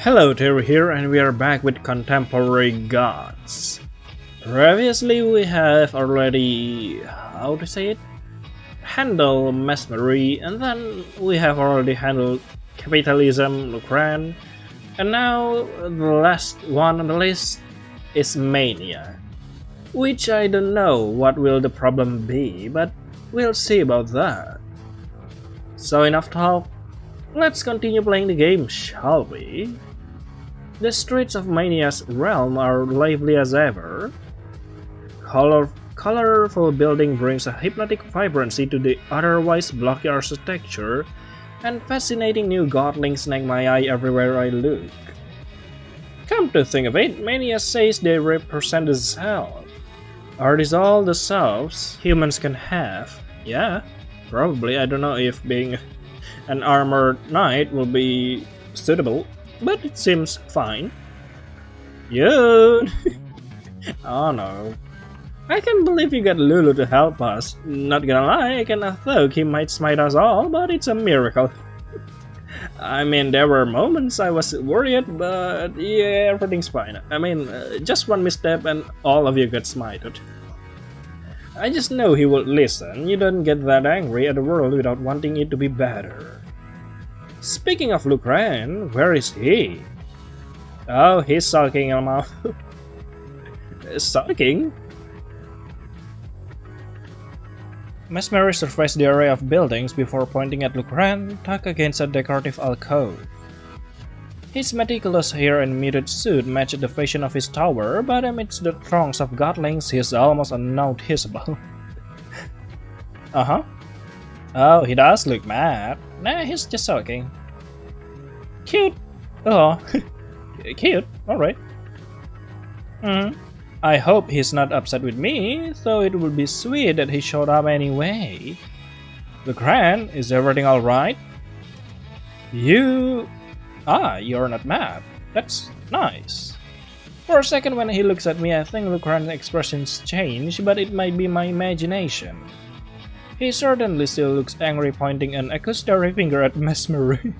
Hello, Terry here, and we are back with Contemporary Gods. Previously, we have already, how to say it, handled Mesmery, and then we have already handled Capitalism, Lucran, and now the last one on the list is Mania. Which I don't know what will the problem be, but we'll see about that. So enough talk. Let's continue playing the game, shall we? The streets of Mania's realm are lively as ever. Colorful building brings a hypnotic vibrancy to the otherwise blocky architecture, and fascinating new godlings snag my eye everywhere I look. Come to think of it, Mania says they represent the self. Are these all the selves humans can have? Yeah, probably. I don't know if being an armored knight will be suitable, but it seems fine. Yo! Oh no. I can't believe you got Lulu to help us. Not gonna lie, I kinda thought he might smite us all, but it's a miracle. I mean, there were moments I was worried, but yeah, everything's fine. I mean, just one misstep and all of you got smited. I just know he will listen. You don't get that angry at the world without wanting it to be better. Speaking of Lucran, where is he? Oh, he's sulking him out. Sulking? Mesmery surveys the array of buildings before pointing at Lucran, tucked against a decorative alcove. His meticulous hair and muted suit match the fashion of his tower, but amidst the throngs of godlings he is almost unnoticeable. Uh-huh. Oh, he does look mad. Nah, he's just sulking. Cute. Oh, cute. Alright. I hope he's not upset with me, though it would be sweet that he showed up anyway. Lucran, is everything alright? You're not mad. That's nice. For a second when he looks at me, I think Lucran's expressions change, but it might be my imagination. He certainly still looks angry, pointing an accusatory finger at Mesmery.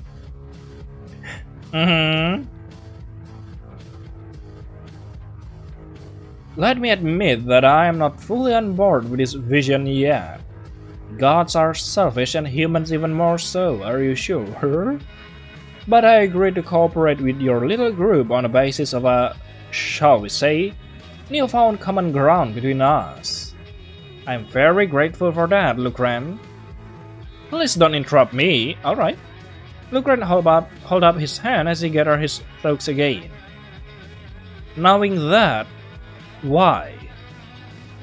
Let me admit that I am not fully on board with this vision yet. Gods are selfish and humans even more so, are you sure? But I agree to cooperate with your little group on the basis of a, shall we say, newfound common ground between us. I'm very grateful for that, Lucran. Please don't interrupt me, alright? Lucran hold up his hand as he gathered his thoughts again. Knowing that, why?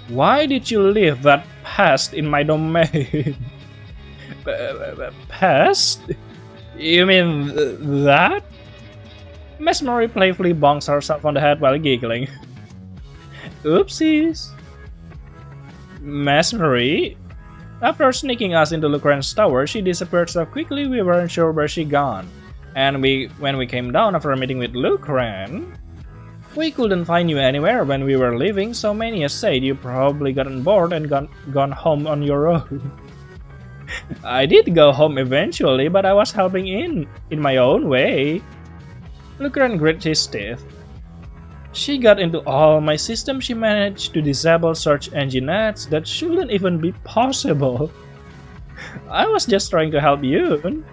Why did you leave that past in my domain? Past? You mean that? Mesmery playfully bonks herself on the head while giggling. Oopsies. Mesmery? After sneaking us into Lucran's tower, she disappeared so quickly we weren't sure where she gone. And when we came down after a meeting with Lucran, we couldn't find you anywhere when we were leaving, so Mania said you probably gotten bored and gone home on your own. I did go home eventually, but I was helping in my own way. Lucran grit his teeth. She got into all my systems. She managed to disable search engine ads that shouldn't even be possible. I was just trying to help you.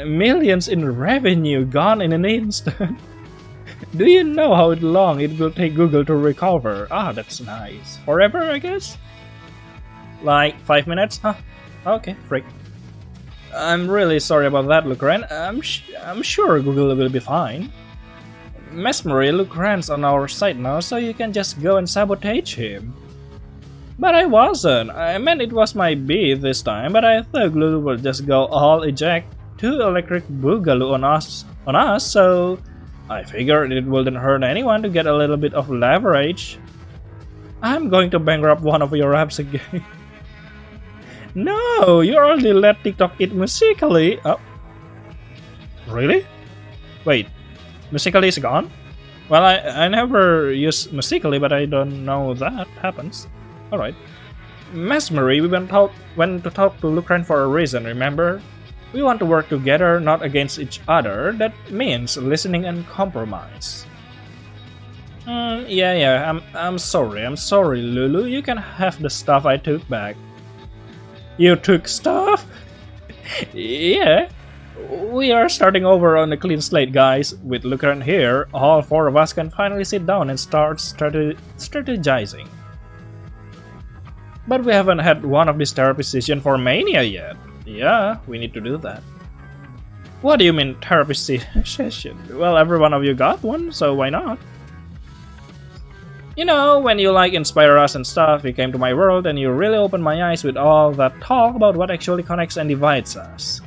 Millions in revenue gone in an instant. Do you know how long it will take Google to recover? Ah, that's nice. Forever, I guess? Like 5 minutes? Huh? Okay, freak. I'm really sorry about that, Lucran. I'm sure Google will be fine. Mesmery, Lucran's on our side now, so you can just go and sabotage him. But I wasn't. I meant it was my beat this time, but I thought Lulu would just go all eject 2 electric boogaloo on us, so I figured it wouldn't hurt anyone to get a little bit of leverage. I'm going to bankrupt one of your apps again. No, you already let TikTok eat Musically. Oh. Really? Wait, Musically is gone? Well, I never use Musically, but I don't know that happens. Alright. Mesmery, we went to talk to Lucran for a reason, remember? We want to work together, not against each other. That means listening and compromise. Yeah. I'm sorry, Lulu. You can have the stuff I took back. You took stuff? Yeah. We are starting over on a clean slate, guys. With Lucran here, all four of us can finally sit down and start strategizing. But we haven't had one of these therapy sessions for Mania yet. Yeah, we need to do that. What do you mean therapy session? Well, every one of you got one, so why not? You know, when you like inspire us and stuff, you came to my world and you really opened my eyes with all that talk about what actually connects and divides us.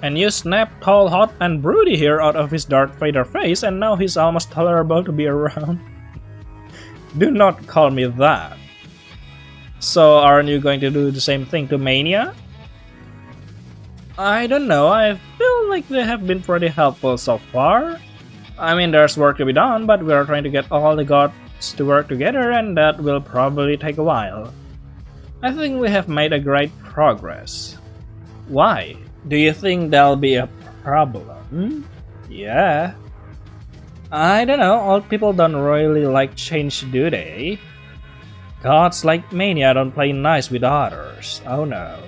And you snapped tall, hot, and broody here out of his Darth Vader face, and now he's almost tolerable to be around. Do not call me that. So, aren't you going to do the same thing to Mania? I don't know, I feel like they have been pretty helpful so far. I mean, there's work to be done, but we are trying to get all the gods to work together, and that will probably take a while. I think we have made a great progress. Why? Do you think there'll be a problem? Yeah. I don't know, old people don't really like change, do they? Gods like Mania don't play nice with others. Oh no.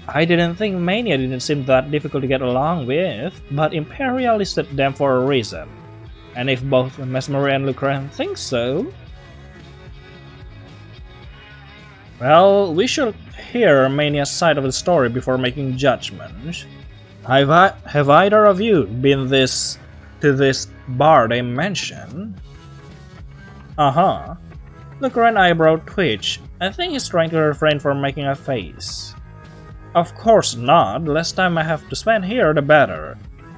I didn't think Mania didn't seem that difficult to get along with, but Imperial listed them for a reason. And if both Mesmery and Lucran think so... Well, we should hear Mania's side of the story before making judgments. Have either of you been to this bar they mentioned? Uh-huh. Lucran eyebrow twitch. I think he's trying to refrain from making a face. Of course not. The less time I have to spend here, the better.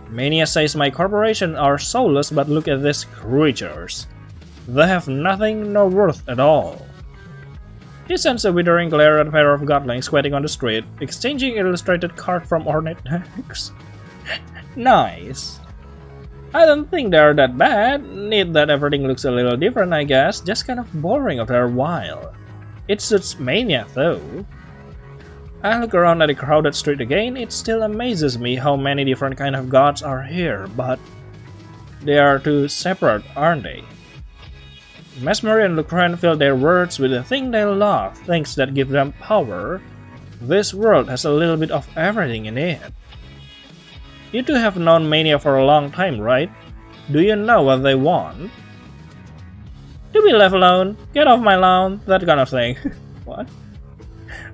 Mania says my corporation are soulless, but look at these creatures. They have nothing nor worth at all. He sends a withering glare at a pair of godlings sweating on the street, exchanging illustrated card from ornate decks. Nice. I don't think they're that bad. Neat that everything looks a little different, I guess. Just kind of boring after a while. It suits Mania, though. I look around at the crowded street again. It still amazes me how many different kind of gods are here, but they are too separate, aren't they? Mesmery and Lucran fill their words with the thing they love, things that give them power. This world has a little bit of everything in it. You two have known Mania for a long time, right? Do you know what they want? To be left alone, get off my lawn, that kind of thing. What?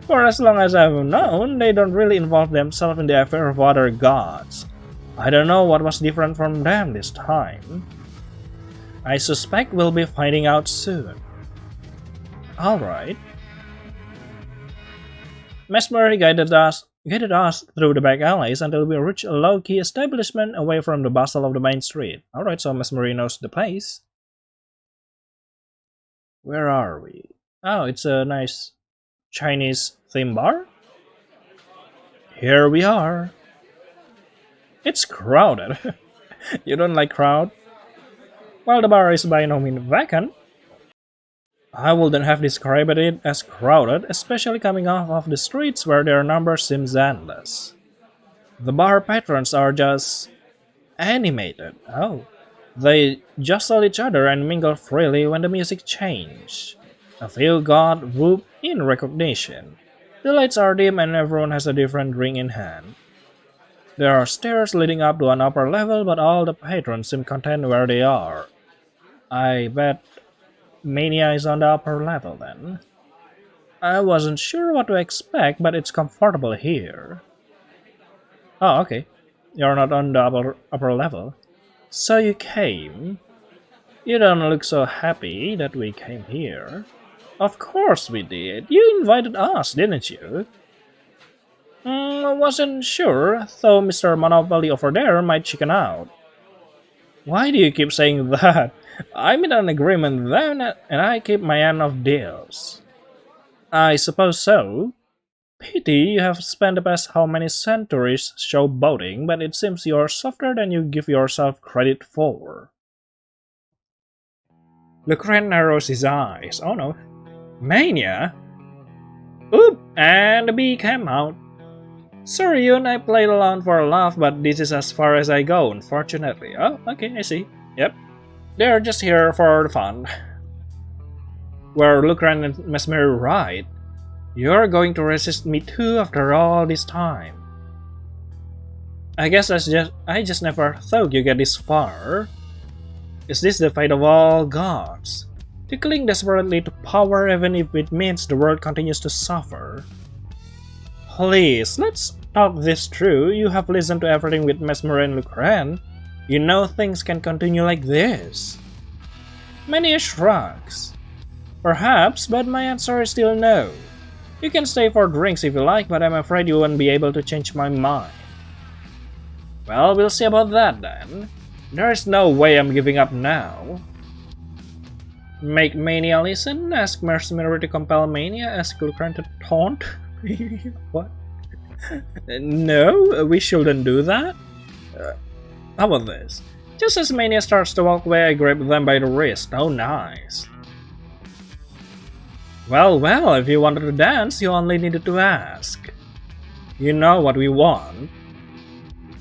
For as long as I've known, they don't really involve themselves in the affair of other gods. I don't know what was different from them this time. I suspect we'll be finding out soon. Alright. Mesmery guided us through the back alleys until we reached a low-key establishment away from the bustle of the main street. Alright, so Mesmery knows the place. Where are we? Oh, it's a nice Chinese theme bar? Here we are. It's crowded. You don't like crowd? Well, the bar is by no means vacant. I wouldn't have described it as crowded, especially coming off of the streets where their number seems endless. The bar patrons are just animated. Oh, they jostle each other and mingle freely when the music changes. A few god whoop in recognition. The lights are dim and everyone has a different drink in hand. There are stairs leading up to an upper level, but all the patrons seem content where they are. I bet Mania is on the upper level then. I wasn't sure what to expect, but it's comfortable here. Oh, okay. You're not on the upper level. So you came. You don't look so happy that we came here. Of course we did. You invited us, didn't you? I wasn't sure, though Mr. Monopoly over there might chicken out. Why do you keep saying that? I made an agreement then, and I keep my end of deals. I suppose so. Pity you have spent the past how many centuries showboating, but it seems you're softer than you give yourself credit for. Lucran narrows his eyes. Oh no. Mania? Oop! And the bee came out. Sorry, Yun, I played along for a laugh, but this is as far as I go, unfortunately. Oh, okay, I see. Yep. They're just here for the fun. Were Lucran and Mesmer right? You're going to resist me too after all this time. I guess I just never thought you get this far. Is this the fate of all gods? To cling desperately to power even if it means the world continues to suffer? Please, let's talk this through. You have listened to everything with Mesmer and Lucran. You know things can continue like this. Many shrugs. Perhaps, but my answer is still no. You can stay for drinks if you like, but I'm afraid you won't be able to change my mind. Well, we'll see about that then. There is no way I'm giving up now. Make Mania listen? Ask Mercenary to compel Mania? Ask Lucran to taunt? What? No, we shouldn't do that. How about this? Just as Mania starts to walk away, I grab them by the wrist. Oh, nice. Well, if you wanted to dance, you only needed to ask. You know what we want.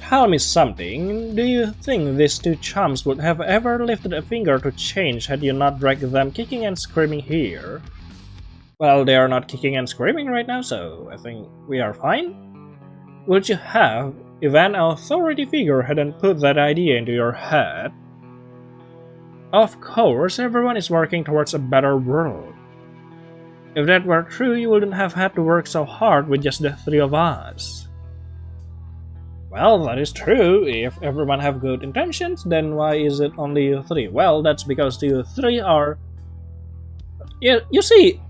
Tell me something. Do you think these two chums would have ever lifted a finger to change had you not dragged them kicking and screaming here? Well, they are not kicking and screaming right now, so I think we are fine. Would you have if an authority figure hadn't put that idea into your head? Of course, everyone is working towards a better world. If that were true, you wouldn't have had to work so hard with just the three of us. Well, that is true. If everyone have good intentions, then why is it only you three? Well, that's because you three are... You see,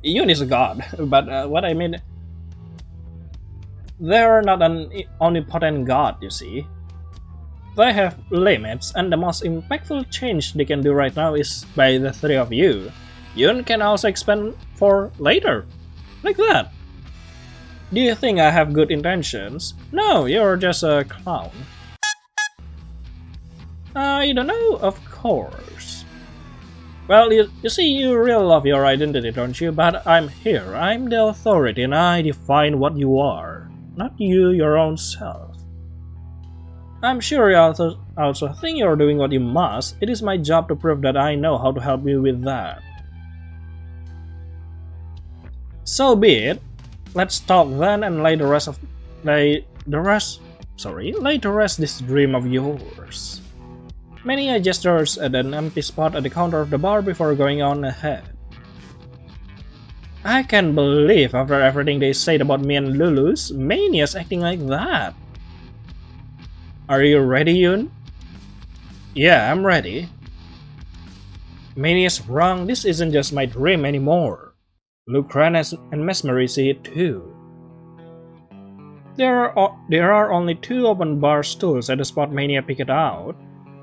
Yun is a god, but what I mean... They're not an omnipotent god, you see. They have limits, and the most impactful change they can do right now is by the three of you. Yun can also expand for later. Like that. Do you think I have good intentions? No, you're just a clown. I don't know, of course. Well, you see, you really love your identity, don't you? But I'm here, I'm the authority, and I define what you are. Not you, your own self. I'm sure you also think you're doing what you must. It is my job to prove that I know how to help you with that. So be it. Let's talk then and lay to rest this dream of yours. Mania gestures at an empty spot at the counter of the bar before going on ahead. I can't believe after everything they said about me and Lulu's, Mania's acting like that. Are you ready, Yun? Yeah, I'm ready. Mania's wrong, this isn't just my dream anymore. Lucran and Mesmer see it too. There are only two open bar stools at the spot Mania picked out.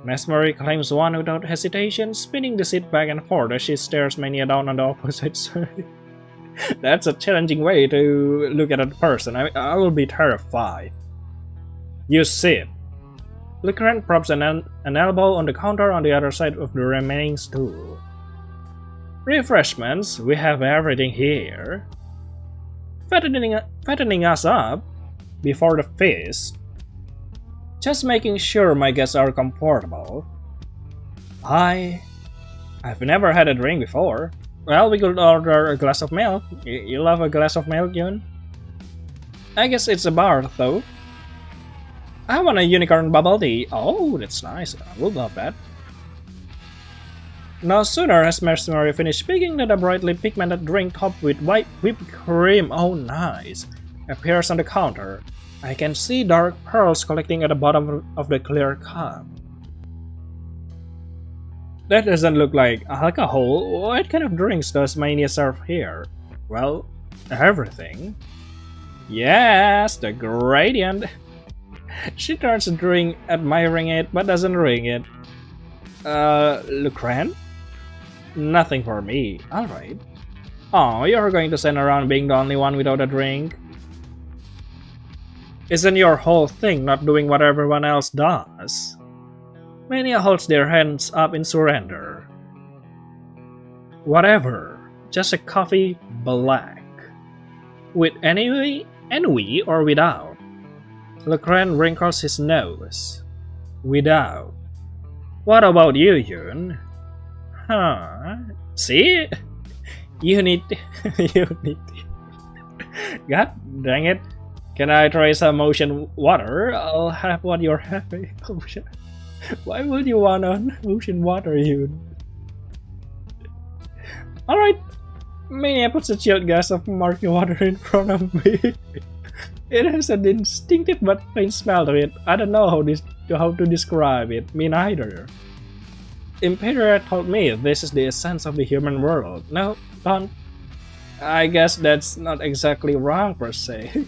Mesmer claims one without hesitation, spinning the seat back and forth as she stares Mania down on the opposite side. That's a challenging way to look at a person. I will be terrified. You sit. Lucran props an elbow on the counter on the other side of the remaining stool. Refreshments, we have everything here. Fattening us up before the feast. Just making sure my guests are comfortable. I've never had a drink before. Well, we could order a glass of milk. You love a glass of milk, Yun? I guess it's a bar, though. I want a unicorn bubble tea. Oh, that's nice. I would love that. No sooner has Mercenary finished speaking than a brightly pigmented drink topped with white whipped cream, oh nice, appears on the counter. I can see dark pearls collecting at the bottom of the clear cup. That doesn't look like alcohol. What kind of drinks does Mania serve here? Well, everything. Yes, the gradient. She turns to drink, admiring it, but doesn't drink it. Lucran? Nothing for me. Alright. Oh, you're going to stand around being the only one without a drink? Isn't your whole thing not doing what everyone else does? Mania holds their hands up in surrender. Whatever. Just a coffee black. With And we or without? Lucran wrinkles his nose. Without. What about you, Yun? Huh? See? You need... you need... God dang it. Can I try some ocean water? I'll have what you're having. Ocean. Why would you want an ocean water, Yun? Alright. Mania puts a chilled glass of murky water in front of me. It has a distinctive but faint smell to it. I don't know how to describe it. Me neither. Imperial told me this is the essence of the human world. No, don't. I guess that's not exactly wrong per se.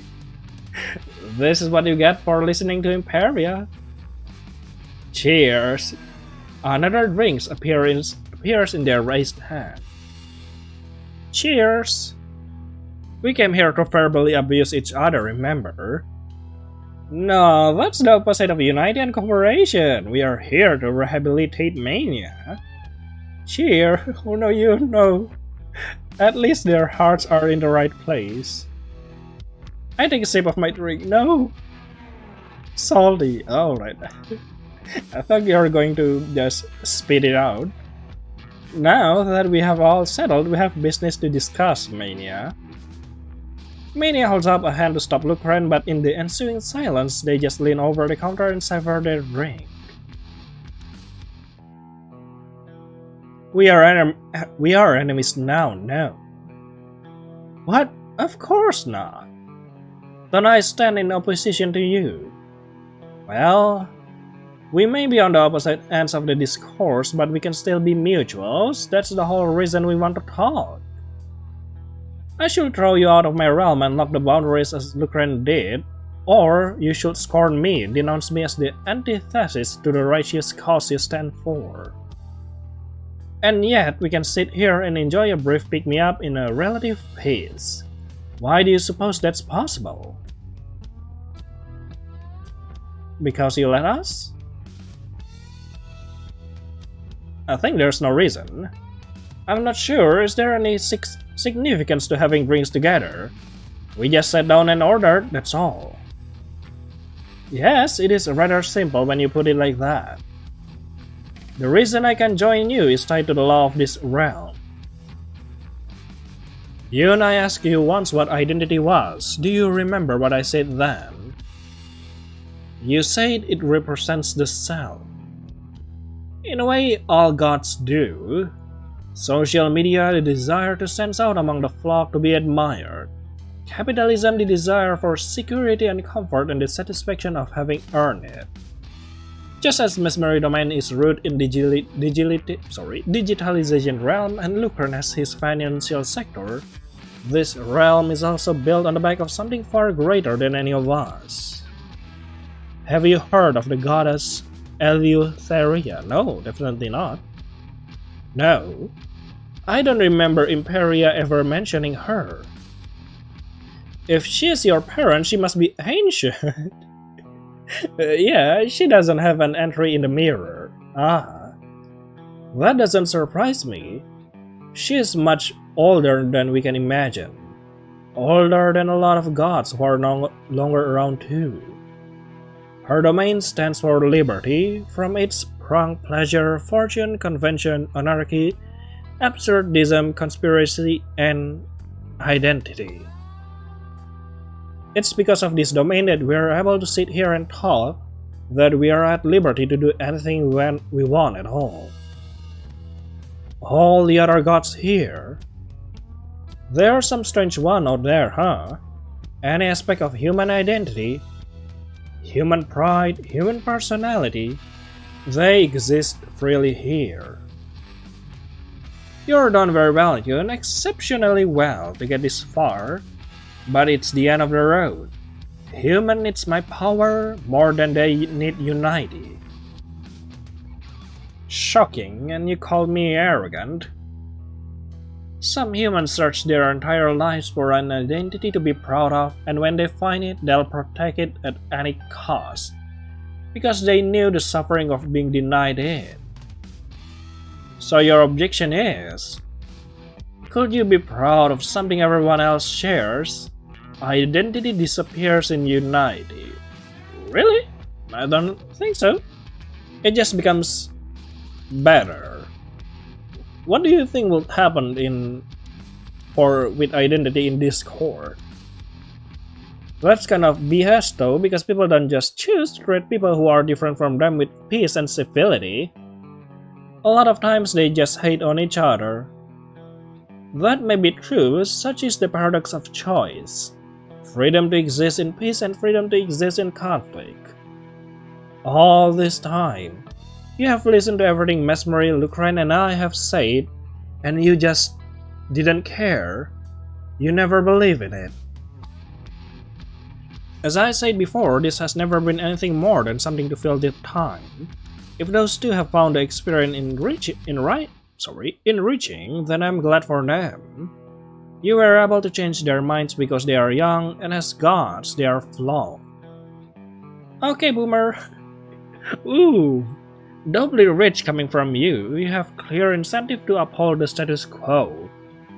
This is what you get for listening to Imperia. Cheers. Another drink appears in their raised hand. Cheers. We came here to verbally abuse each other, remember? No, that's the opposite of unity and cooperation. We are here to rehabilitate Mania. Cheer. Oh no, you know. At least their hearts are in the right place. I take a sip of my drink. No. Salty. Alright. I thought you were going to just spit it out. Now that we have all settled, we have business to discuss, Mania. Mania holds up a hand to stop Lucran, but in the ensuing silence, they just lean over the counter and savor their drink. We are enemies now, no. What? Of course not. Then I stand in opposition to you. Well, we may be on the opposite ends of the discourse, but we can still be mutuals. That's the whole reason we want to talk. I should throw you out of my realm and lock the boundaries as Lucran did, or you should scorn me, denounce me as the antithesis to the righteous cause you stand for. And yet, we can sit here and enjoy a brief pick-me-up in a relative peace. Why do you suppose that's possible? Because you let us? I think there's no reason. I'm not sure, is there any significance to having drinks together? We just sat down and ordered, that's all. Yes, it is rather simple when you put it like that. The reason I can join you is tied to the law of this realm. You and I asked you once what identity was. Do you remember what I said then? You said it represents the self. In a way, all gods do. Social media, the desire to stand out among the flock to be admired. Capitalism, the desire for security and comfort and the satisfaction of having earned it. Just as Mesmeric domain is rooted in digitalization realm and Lucran has his financial sector, this realm is also built on the back of something far greater than any of us. Have you heard of the goddess Eleutheria? No, definitely not. No, I don't remember Imperia ever mentioning her. If she is your parent, she must be ancient. Yeah, she doesn't have an entry in the mirror. Ah, that doesn't surprise me. She is much older than we can imagine. Older than a lot of gods who are no longer around too. Her domain stands for liberty, from its prong pleasure, fortune, convention, anarchy, absurdism, conspiracy, and identity. It's because of this domain that we are able to sit here and talk, that we are at liberty to do anything when we want at all. All the other gods here. There are some strange one out there, huh? Any aspect of human identity, human pride, human personality, they exist freely here. You're done very well, Yun, exceptionally well to get this far, but it's the end of the road. Human needs my power more than they need unity. Shocking, and you call me arrogant? Some humans search their entire lives for an identity to be proud of, and when they find it, they'll protect it at any cost, because they knew the suffering of being denied it. So your objection is, could you be proud of something everyone else shares? identity disappears in Unity. Really? I don't think so. It just becomes better. What do you think will happen with identity in Discord? That's kind of BS though, because people don't just choose to treat people who are different from them with peace and civility. A lot of times they just hate on each other. That may be true, such is the paradox of choice. Freedom to exist in peace and freedom to exist in conflict. All this time, you have listened to everything Mesmery, Lucrane, and I have said, and you just didn't care. You never believe in it. As I said before, this has never been anything more than something to fill the time. If those two have found the experience enriching, then I'm glad for them. You were able to change their minds because they are young, and as gods, they are flawed. Okay, Boomer. Ooh, doubly rich coming from you. You have clear incentive to uphold the status quo.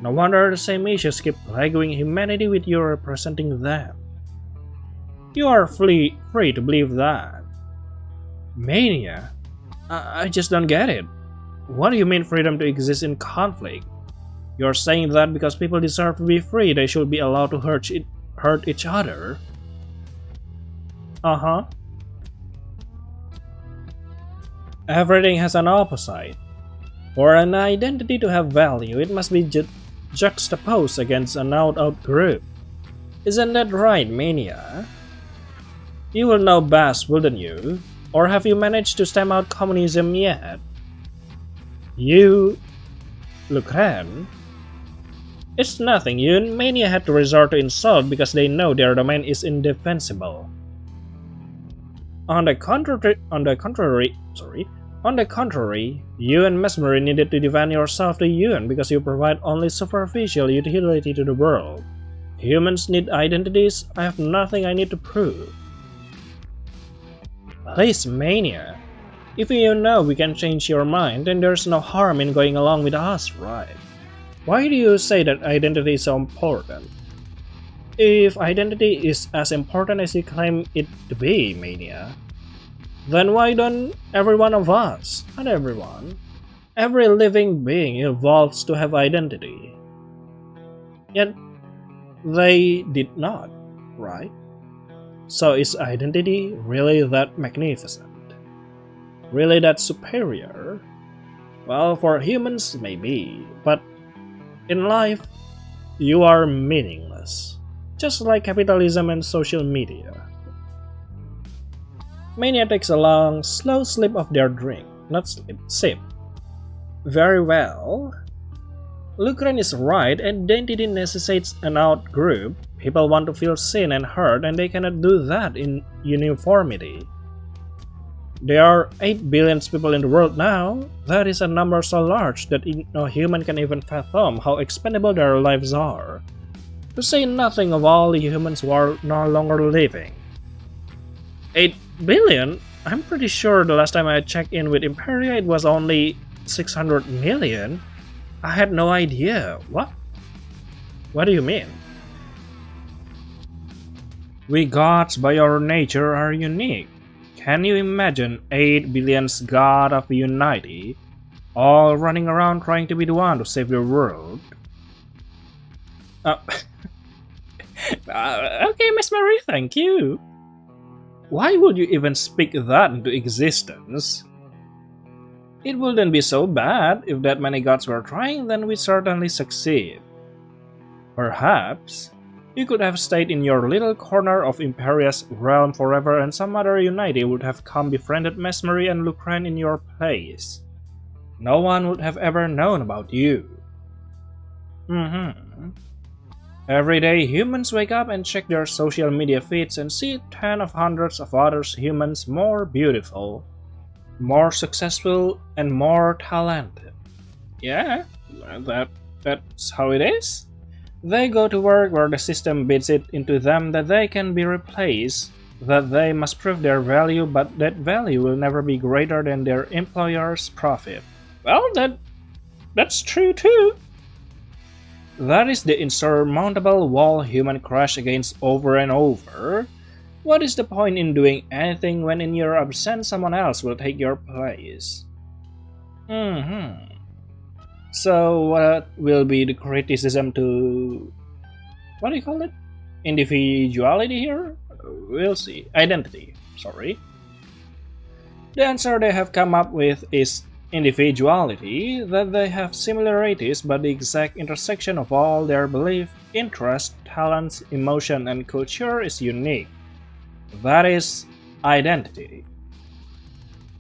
No wonder the same issues keep plaguing humanity with you representing them. You are free to believe that. Mania? I just don't get it. What do you mean freedom to exist in conflict? You're saying that because people deserve to be free, they should be allowed to hurt each other? Uh-huh. Everything has an opposite. For an identity to have value, it must be juxtaposed against an out group. Isn't that right, Mania? You will know best, wouldn't you? Or have you managed to stamp out communism yet? You... Lucrane? It's nothing. You and Mania had to resort to insult because they know their domain is indefensible. On the contrary, you and Mesmery needed to defend yourself to UN because you provide only superficial utility to the world. Humans need identities. I have nothing I need to prove. Please, Mania. If you know we can change your mind, then there's no harm in going along with us, right? Why do you say that identity is so important? If identity is as important as you claim it to be, Mania, then why don't every one of us, not everyone, every living being evolves to have identity? Yet, they did not, right? So is identity really that magnificent? Really that superior? Well, for humans, maybe, but in life, you are meaningless. Just like capitalism and social media. Mania takes a long, slow sip of their drink. Not sip. Very well. Lucrane is right, identity necessitates an out-group. People want to feel seen and heard, and they cannot do that in uniformity. There are 8 billion people in the world now. That is a number so large that no human can even fathom how expendable their lives are. To say nothing of all the humans who are no longer living. 8 billion? I'm pretty sure the last time I checked in with Imperia it was only 600 million. I had no idea. What? What do you mean? We gods by our nature are unique. Can you imagine 8 billion's god of unity, all running around trying to be the one to save the world? Okay, Miss Marie, thank you. Why would you even speak that into existence? It wouldn't be so bad. If that many gods were trying, then we'd certainly succeed. Perhaps you could have stayed in your little corner of Imperia's realm forever and some other Unity would have come befriended Mesmery and Lucrane in your place. No one would have ever known about you. Every day humans wake up and check their social media feeds and see 10 of hundreds of other humans more beautiful, more successful, and more talented. Yeah, that's how it is. They go to work where the system beats it into them that they can be replaced, that they must prove their value, but that value will never be greater than their employer's profit. Well, that's true too. That is the insurmountable wall humans crash against over and over. What is the point in doing anything when in your absence someone else will take your place? So what will be the criticism to, what do you call it? Individuality here? We'll see. Identity. Sorry. The answer they have come up with is individuality, that they have similarities but the exact intersection of all their belief, interest, talents, emotion, and culture is unique. That is identity.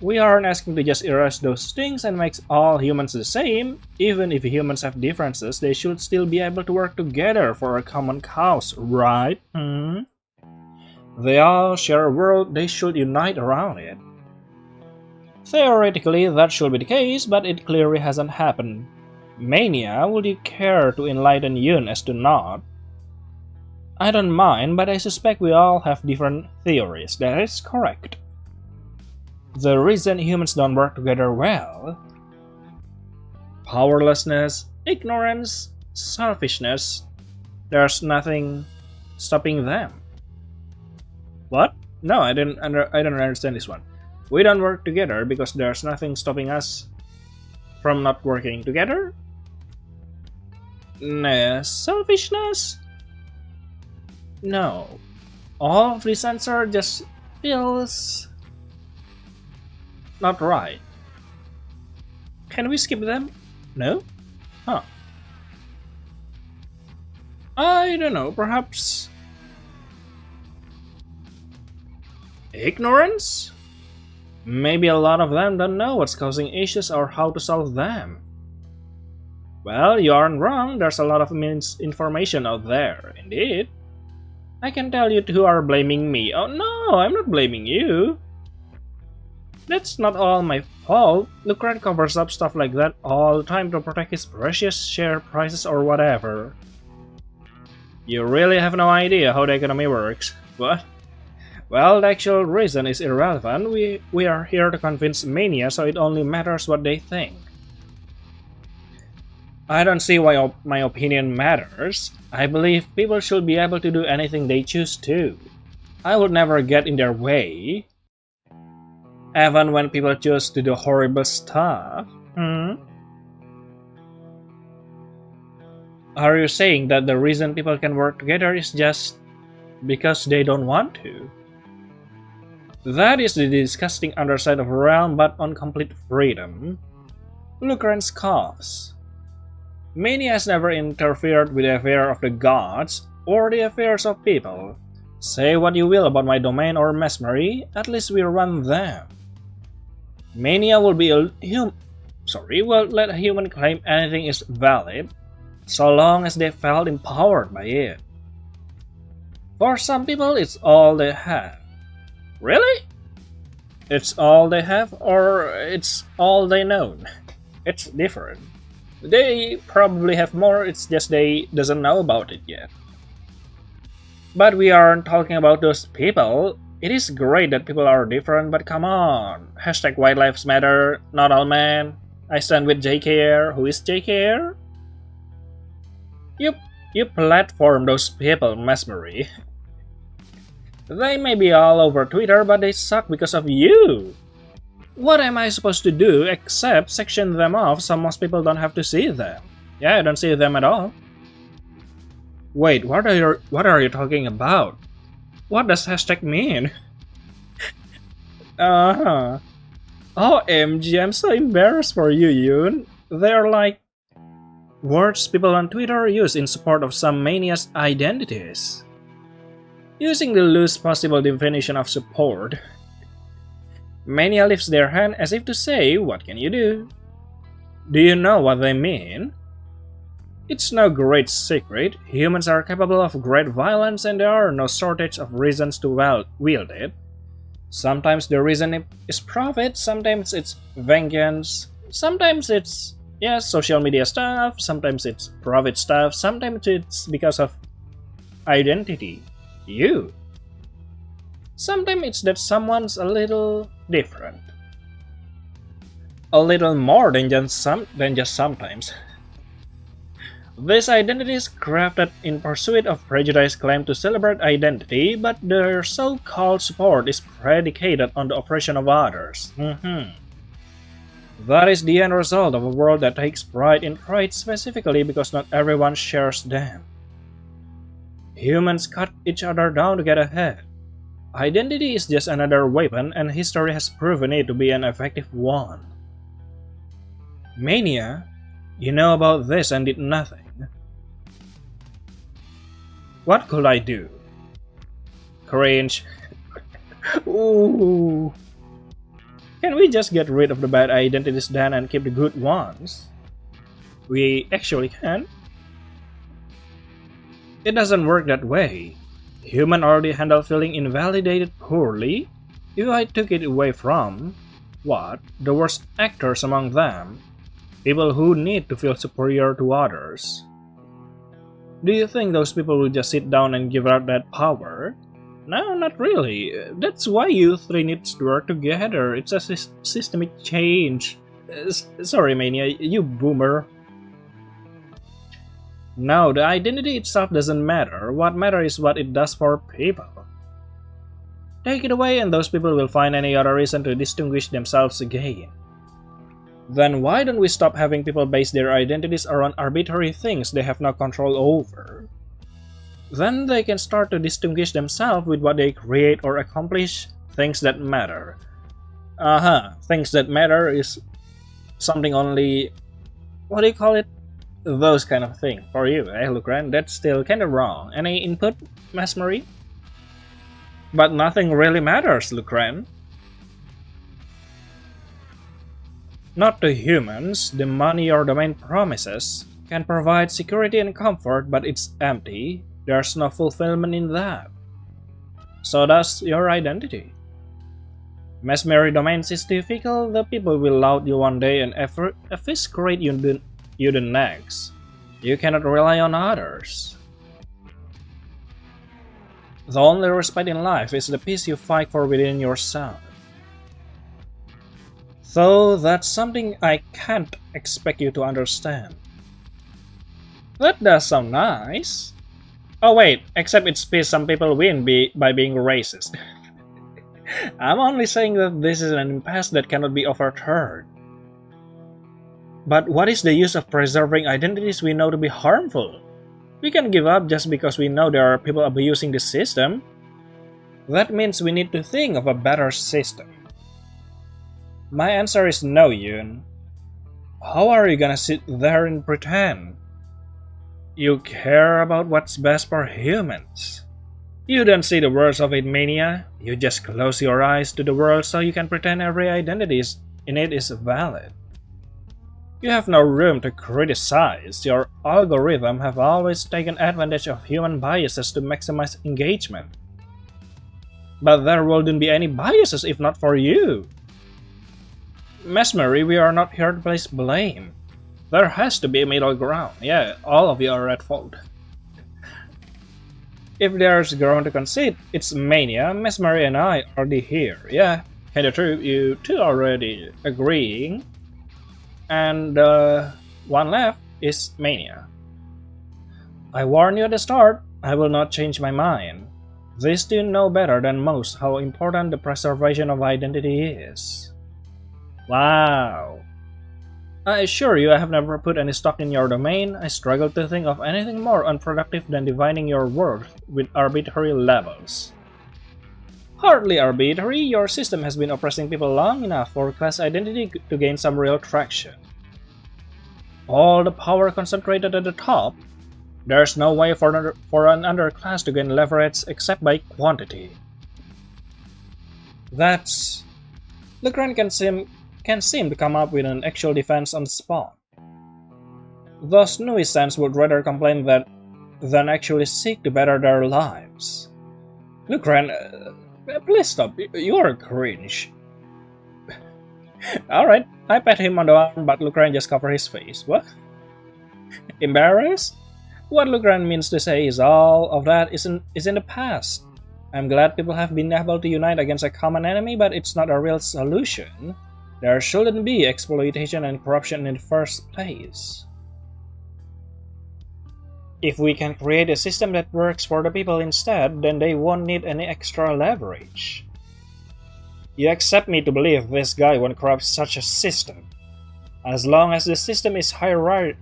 We aren't asking to just erase those things and make all humans the same. Even if humans have differences, they should still be able to work together for a common cause, right? They all share a world, they should unite around it. Theoretically, that should be the case, but it clearly hasn't happened. Mania, would you care to enlighten Yun as to not? I don't mind, but I suspect we all have different theories. That is correct. The reason humans don't work together well: powerlessness, ignorance, selfishness. There's nothing stopping them. What? No, I don't understand this one. We don't work together because there's nothing stopping us from not working together? Nah, selfishness? No. All of this answer just feels not right. Can we skip them? No? Huh. I don't know, perhaps ignorance? Maybe a lot of them don't know what's causing issues or how to solve them. Well, you aren't wrong, there's a lot of misinformation out there, indeed. I can tell you who are blaming me. Oh no, I'm not blaming you. That's not all my fault. Lucran covers up stuff like that all the time to protect his precious share prices or whatever. You really have no idea how the economy works. What? Well, the actual reason is irrelevant. We are here to convince Mania, so it only matters what they think. I don't see why my opinion matters. I believe people should be able to do anything they choose to. I would never get in their way. Even when people choose to do horrible stuff. Are you saying that the reason people can work together is just because they don't want to? That is the disgusting underside of a realm, but on complete freedom. Lucran scoffs. Mania has never interfered with the affairs of the gods or the affairs of people. Say what you will about my domain or mesmery, at least we run them. Mania will be will let a human claim anything is valid, so long as they felt empowered by it. For some people, it's all they have. Really? It's all they have, or it's all they know? It's different. They probably have more, it's just they doesn't know about it yet. But we aren't talking about those people. It is great that people are different, but come on. Hashtag White Lives Matter, not all men. I stand with JKR. Who is JKR? You platform those people, Mesmery. They may be all over Twitter, but they suck because of you. What am I supposed to do except section them off so most people don't have to see them? Yeah, I don't see them at all. Wait, what are you talking about? What does hashtag mean? OMG, I'm so embarrassed for you, Yoon. They're like words people on Twitter use in support of some mania's identities. Using the loosest possible definition of support, Mania lifts their hand as if to say, what can you do? Do you know what they mean? It's no great secret, humans are capable of great violence and there are no shortage of reasons to wield it. Sometimes the reason is profit, sometimes it's vengeance, sometimes it's, social media stuff, sometimes it's profit stuff, sometimes it's because of identity. You. Sometimes it's that someone's a little different. A little more than just sometimes. This identity is crafted in pursuit of prejudice claim to celebrate identity, but their so-called support is predicated on the oppression of others. That is the end result of a world that takes pride in traits specifically because not everyone shares them. Humans cut each other down to get ahead. Identity is just another weapon, and history has proven it to be an effective one. Mania, you know about this and did nothing. What could I do? Cringe. Ooh. Can we just get rid of the bad identities then and keep the good ones? We actually can. It doesn't work that way. Humans already handle feeling invalidated poorly. If I took it away from, what, the worst actors among them, people who need to feel superior to others. Do you think those people will just sit down and give up that power? No, not really. That's why you three need to work together. It's a systemic change. Sorry, Mania, you boomer. No, the identity itself doesn't matter. What matters is what it does for people. Take it away and those people will find any other reason to distinguish themselves again. Then why don't we stop having people base their identities around arbitrary things they have no control over? Then they can start to distinguish themselves with what they create or accomplish, things that matter. Things that matter is something only, what do you call it? Those kind of thing for you, Lucran? That's still kinda wrong. Any input, Mesmery? But nothing really matters, Lucran. Not to humans, the money your domain promises can provide security and comfort, but it's empty. There's no fulfillment in that. So does your identity. Mesmery domains is difficult, the people will laud you one day and eviscerate you the next. You cannot rely on others. The only respite in life is the peace you fight for within yourself. Though that's something I can't expect you to understand. That does sound nice. Oh wait, except it's peace some people win by being racist. I'm only saying that this is an impasse that cannot be overturned. But what is the use of preserving identities we know to be harmful? We can give up just because we know there are people abusing the system. That means we need to think of a better system. My answer is no, Yoon. How are you gonna sit there and pretend? You care about what's best for humans. You don't see the worst of it, Mania. You just close your eyes to the world so you can pretend every identity in it is valid. You have no room to criticize. Your algorithm have always taken advantage of human biases to maximize engagement. But there wouldn't be any biases if not for you. Mesmery, we are not here to place blame. There has to be a middle ground. Yeah, all of you are at fault. If there's ground to concede, it's Mania, Mesmery and I already here. Yeah, kinda true, you two already agreeing. And one left is Mania. I warn you at the start, I will not change my mind. These two know better than most how important the preservation of identity is. Wow. I assure you I have never put any stock in your domain. I struggle to think of anything more unproductive than dividing your worth with arbitrary levels. Hardly arbitrary, your system has been oppressing people long enough for class identity to gain some real traction. All the power concentrated at the top, there's no way for an underclass to gain leverage except by quantity. That's... Lucran can seem to come up with an actual defense on the spot. Those nuisance would rather complain than actually seek to better their lives. Lucran, please stop, you are cringe. Alright, I pat him on the arm, but Lucran just covered his face. What? Embarrassed? What Lucran means to say is all of that is in the past. I'm glad people have been able to unite against a common enemy, but it's not a real solution. There shouldn't be exploitation and corruption in the first place. If we can create a system that works for the people instead, then they won't need any extra leverage. You accept me to believe this guy won't corrupt such a system. As long as the system is hierarchy,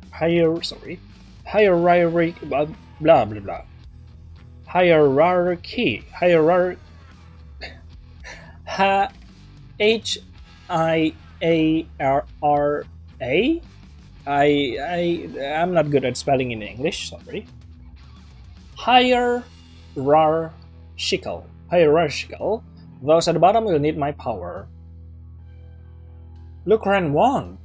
blah blah blah. Hierarchy, H I A R R A. I'm not good at spelling in English. Sorry. Hierarchical. Those at the bottom will need my power. Lucran won't.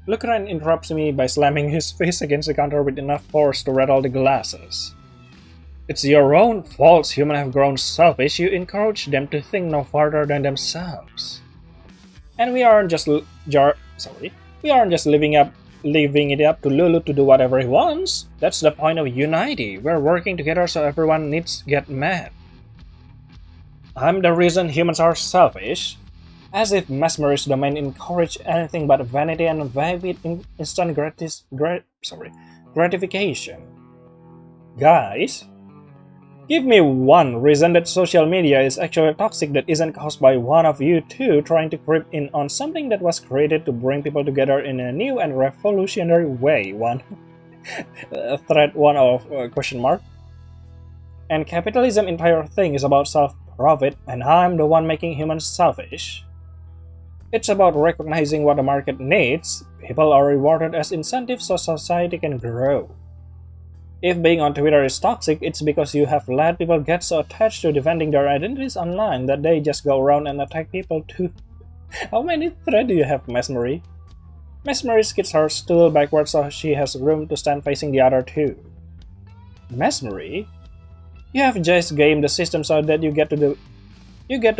Lucran interrupts me by slamming his face against the counter with enough force to rattle the glasses. It's your own fault humans have grown selfish. You encourage them to think no farther than themselves. And we aren't just leaving it up to Lulu to do whatever he wants. That's the point of unity. We're working together so everyone needs to get mad. I'm the reason humans are selfish. As if Mesmer's domain encouraged anything but vanity and vivid instant gratification. Guys, give me one reason that social media is actually toxic that isn't caused by one of you two trying to creep in on something that was created to bring people together in a new and revolutionary way. Question mark. And capitalism entire thing is about self-profit, and I'm the one making humans selfish. It's about recognizing what the market needs. People are rewarded as incentives so society can grow. If being on Twitter is toxic, it's because you have let people get so attached to defending their identities online that they just go around and attack people too. How many threads do you have, Mesmery? Mesmery skids her stool backwards so she has room to stand facing the other two. Mesmery? You have just gamed the system so that you get to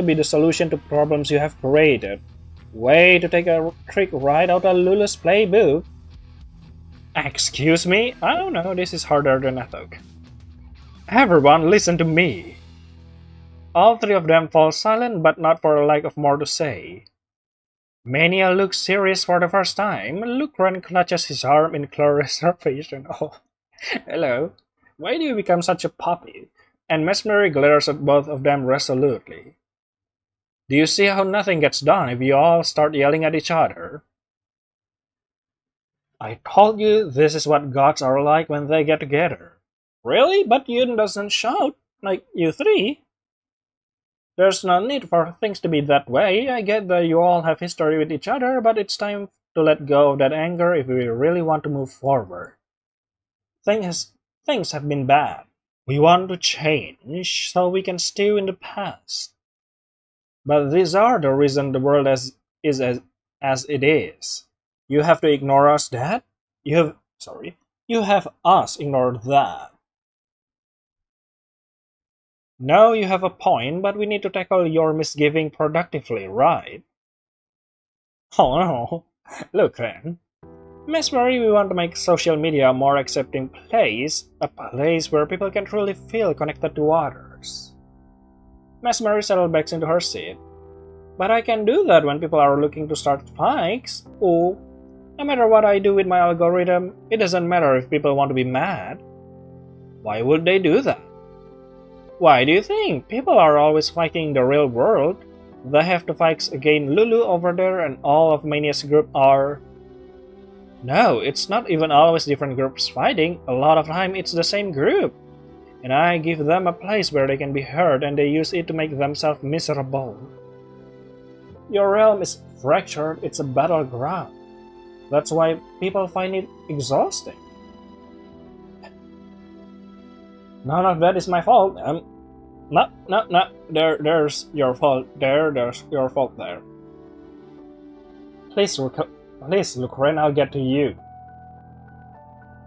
be the solution to problems you have created. Way to take a trick right out of Lulu's playbook. Excuse me? I don't know, this is harder than I thought. Everyone, listen to me. All three of them fall silent, but not for a lack of more to say. Mania looks serious for the first time. Lucran clutches his arm in clear reservation. Oh, hello. Why do you become such a puppy? And Mesmery glares at both of them resolutely. Do you see how nothing gets done if you all start yelling at each other? I told you this is what gods are like when they get together. Really? But Yun doesn't shout, like you three. There's no need for things to be that way. I get that you all have history with each other, but it's time to let go of that anger if we really want to move forward. Things have been bad. We want to change so we can stay in the past. But these are the reason the world is as it is. You have to ignore us that? You have us ignore that. No, you have a point, but we need to tackle your misgiving productively, right? Oh no. Look, Ren. Mesmery, we want to make social media a more accepting place, a place where people can truly feel connected to others. Mesmery settled back into her seat. But I can do that when people are looking to start fights. Oh, no matter what I do with my algorithm, it doesn't matter if people want to be mad. Why would they do that? Why do you think? People are always fighting in the real world. They have to fight against Lulu over there and all of Mania's group are... No, it's not even always different groups fighting. A lot of time it's the same group. And I give them a place where they can be heard and they use it to make themselves miserable. Your realm is fractured, it's a battleground. That's why people find it exhausting. None of that is my fault. No. There's your fault there. There's your fault there. Please, Lucran, I'll get to you.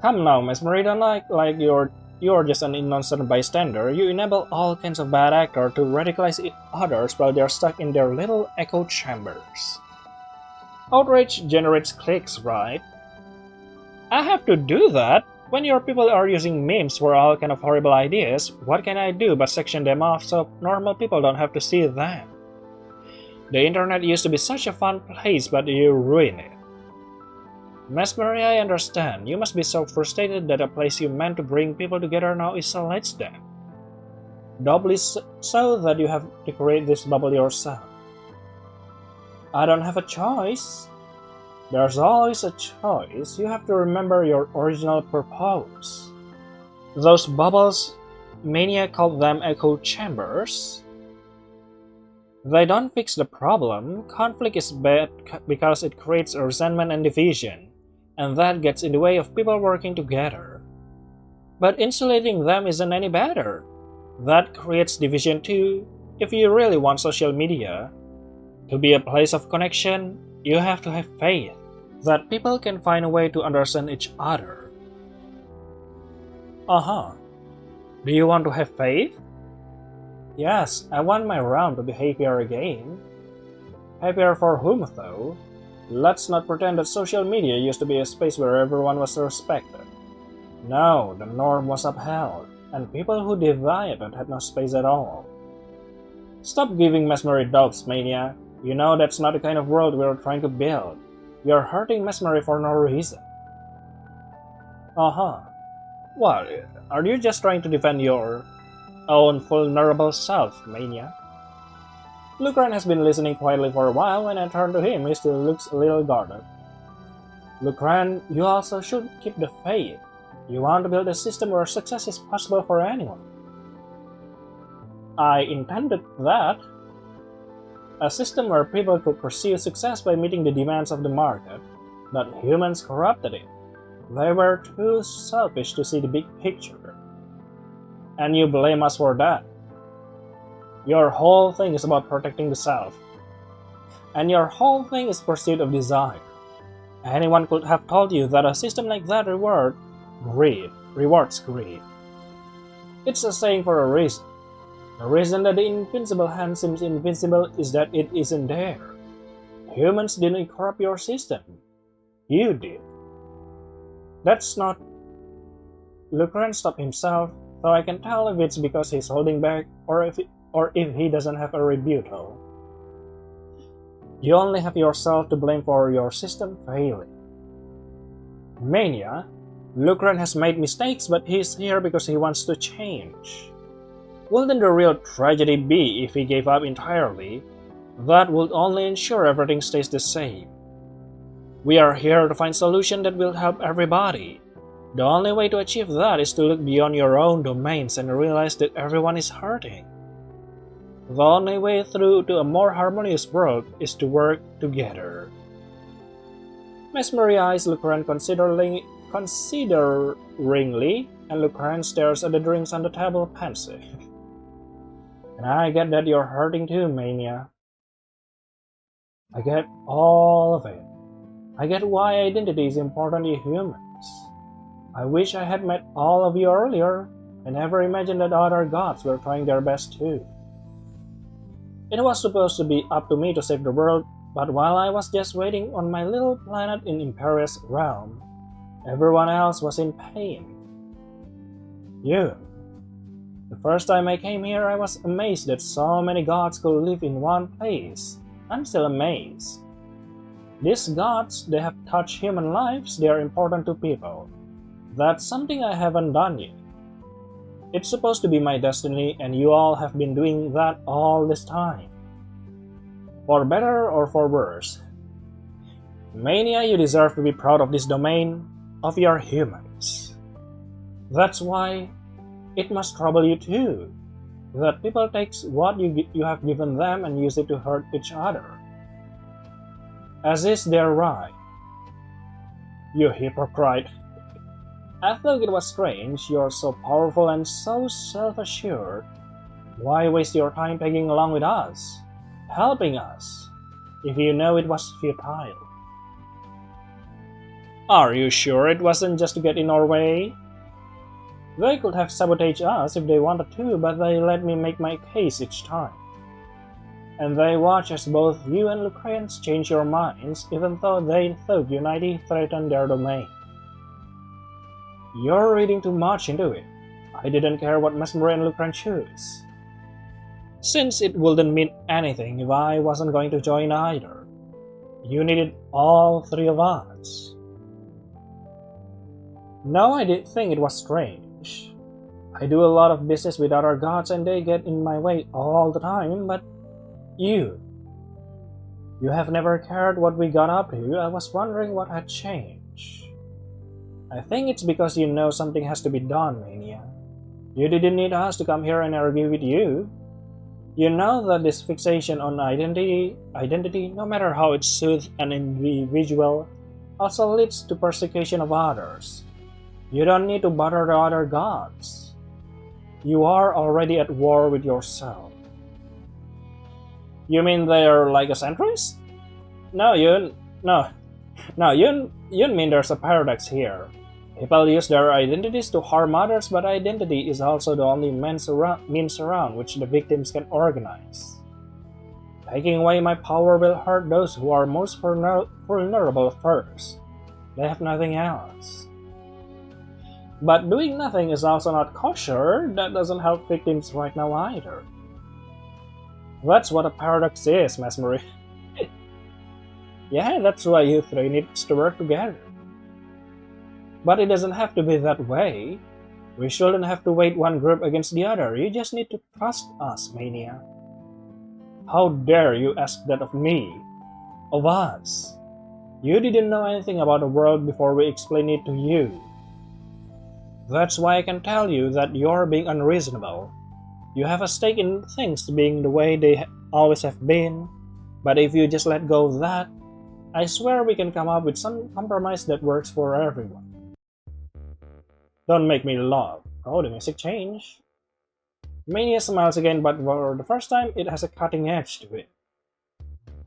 Come now, Mesmery, don't act like you're just an innocent bystander. You enable all kinds of bad actors to radicalize others while they're stuck in their little echo chambers. Outrage generates clicks, right? I have to do that? When your people are using memes for all kind of horrible ideas, what can I do but section them off so normal people don't have to see them? The internet used to be such a fun place, but you ruin it. Mesmery, I understand. You must be so frustrated that a place you meant to bring people together now is a letdown. Doubly so that you have to create this bubble yourself. I don't have a choice. There's always a choice. You have to remember your original purpose. Those bubbles, Mania called them echo chambers. They don't fix the problem. Conflict is bad because it creates resentment and division, and that gets in the way of people working together. But insulating them isn't any better. That creates division too. If you really want social media to be a place of connection, you have to have faith that people can find a way to understand each other. Do you want to have faith? Yes, I want my round to be happier again. Happier for whom, though? Let's not pretend that social media used to be a space where everyone was respected. No, the norm was upheld, and people who deviated had no space at all. Stop giving Mesmery doubts, Mania. You know that's not the kind of world we're trying to build. You're hurting Mesmery for no reason. What? Are you just trying to defend your own vulnerable self, Mania? Lucran has been listening quietly for a while. When I turn to him, he still looks a little guarded. Lucran, you also should keep the faith. You want to build a system where success is possible for anyone. I intended that. A system where people could pursue success by meeting the demands of the market, but humans corrupted it. They were too selfish to see the big picture. And you blame us for that. Your whole thing is about protecting the self. And your whole thing is pursuit of desire. Anyone could have told you that a system like that rewards greed. It's a saying for a reason. The reason that the invincible hand seems invincible is that it isn't there. Humans didn't corrupt your system. You did. That's not... Lucran stopped himself, though I can tell if it's because he's holding back or if he doesn't have a rebuttal. You only have yourself to blame for your system failing. Mania, Lucran has made mistakes, but he's here because he wants to change. Wouldn't the real tragedy be if he gave up entirely? That would only ensure everything stays the same. We are here to find solutions that will help everybody. The only way to achieve that is to look beyond your own domains and realize that everyone is hurting. The only way through to a more harmonious world is to work together. Mesmery eyes Lucran consideringly, and Lucran stares at the drinks on the table pensive. And I get that you're hurting too, Mania. I get all of it. I get why identity is important to humans. I wish I had met all of you earlier. I never imagined that other gods were trying their best too. It was supposed to be up to me to save the world, but while I was just waiting on my little planet in Imperius realm, everyone else was in pain. You. The first time I came here, I was amazed that so many gods could live in one place. I'm still amazed. These gods, they have touched human lives, they are important to people. That's something I haven't done yet. It's supposed to be my destiny, and you all have been doing that all this time. For better or for worse. Mania, you deserve to be proud of this domain, of your humans. That's why it must trouble you too, that people take what you have given them and use it to hurt each other. As is their right. You hypocrite. I thought it was strange, you're so powerful and so self-assured. Why waste your time tagging along with us, helping us, if you know it was futile? Are you sure it wasn't just to get in our way? They could have sabotaged us if they wanted to, but they let me make my case each time. And they watch as both you and Lucrans change your minds, even though they thought unity threatened their domain. You're reading too much into it. I didn't care what Mesmery and Lucran choose, since it wouldn't mean anything if I wasn't going to join either. You needed all three of us. No, I did think it was strange. I do a lot of business with other gods and they get in my way all the time, but you. You have never cared what we got up to. I was wondering what had changed. I think it's because you know something has to be done, Mania. You didn't need us to come here and argue with you. You know that this fixation on identity, no matter how it soothes an individual, also leads to persecution of others. You don't need to bother the other gods. You are already at war with yourself. You mean they're like a centrist? No, you mean there's a paradox here. People use their identities to harm others, but identity is also the only means around which the victims can organize. Taking away my power will hurt those who are most vulnerable first. They have nothing else. But doing nothing is also not kosher. That doesn't help victims right now either. That's what a paradox is, Mesmery. Yeah, that's why you three need to work together. But it doesn't have to be that way. We shouldn't have to wait one group against the other. You just need to trust us, Mania. How dare you ask that of me? Of us? You didn't know anything about the world before we explained it to you. That's why I can tell you that you're being unreasonable. You have a stake in things being the way they always have been. But if you just let go of that, I swear we can come up with some compromise that works for everyone. Don't make me laugh. Oh, the music changed. Mania smiles again, but for the first time, it has a cutting edge to it.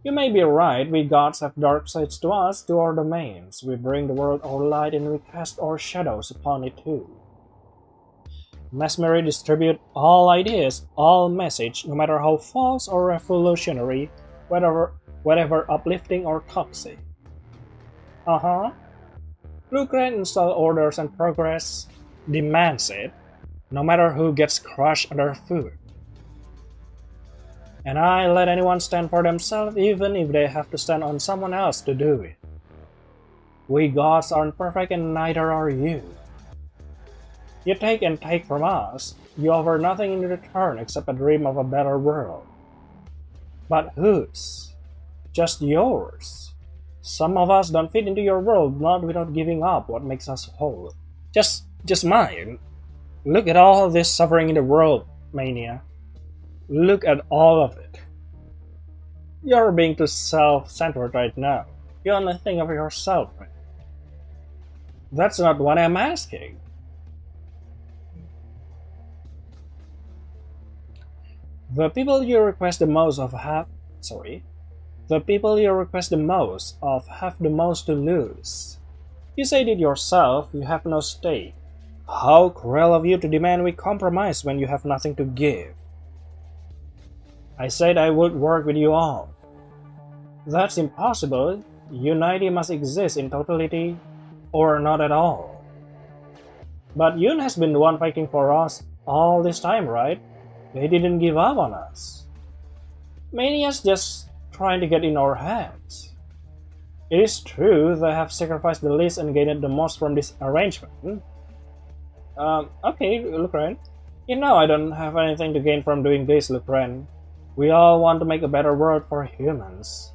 You may be right, we gods have dark sides to us, to our domains. We bring the world our light and we cast our shadows upon it too. Mesmery distribute all ideas, all message, no matter how false or revolutionary, whatever uplifting or toxic. Blueprint install orders and progress, demands it, no matter who gets crushed underfoot. And I let anyone stand for themselves even if they have to stand on someone else to do it. We gods aren't perfect and neither are you. You take and take from us, you offer nothing in return except a dream of a better world. But whose? Just yours. Some of us don't fit into your world, not without giving up what makes us whole. Just mine. Look at all this suffering in the world, Mania. Look at all of it. You're being too self-centered right now. You only think of yourself. That's not what I'm asking. The people you request the most of have the most to lose. You said it yourself, you have no stake. How cruel of you to demand we compromise when you have nothing to give. I said I would work with you all. That's impossible. Unity must exist in totality or not at all. But Yun has been the one fighting for us all this time, right? They didn't give up on us. Mania's just trying to get in our heads. It is true they have sacrificed the least and gained the most from this arrangement. Okay, Lucren. You know I don't have anything to gain from doing this, Lucren. We all want to make a better world for humans.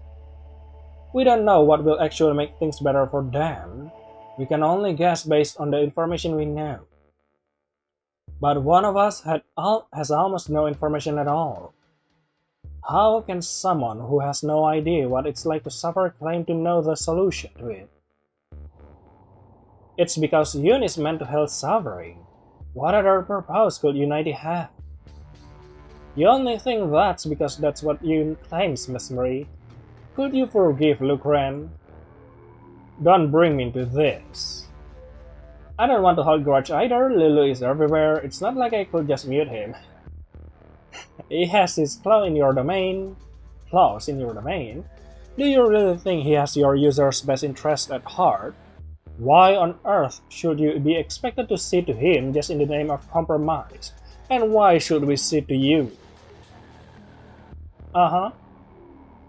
We don't know what will actually make things better for them. We can only guess based on the information we know. But one of us has almost no information at all. How can someone who has no idea what it's like to suffer claim to know the solution to it? It's because Yun is mental health suffering. What other purpose could Unity have? You only think that's because that's what Yun claims, Mesmery. Could you forgive Lucren? Don't bring me into this. I don't want to hold grudge either. Lulu is everywhere. It's not like I could just mute him. He has his claws in your domain. Do you really think he has your users' best interest at heart? Why on earth should you be expected to sit to him just in the name of compromise? And why should we sit to you?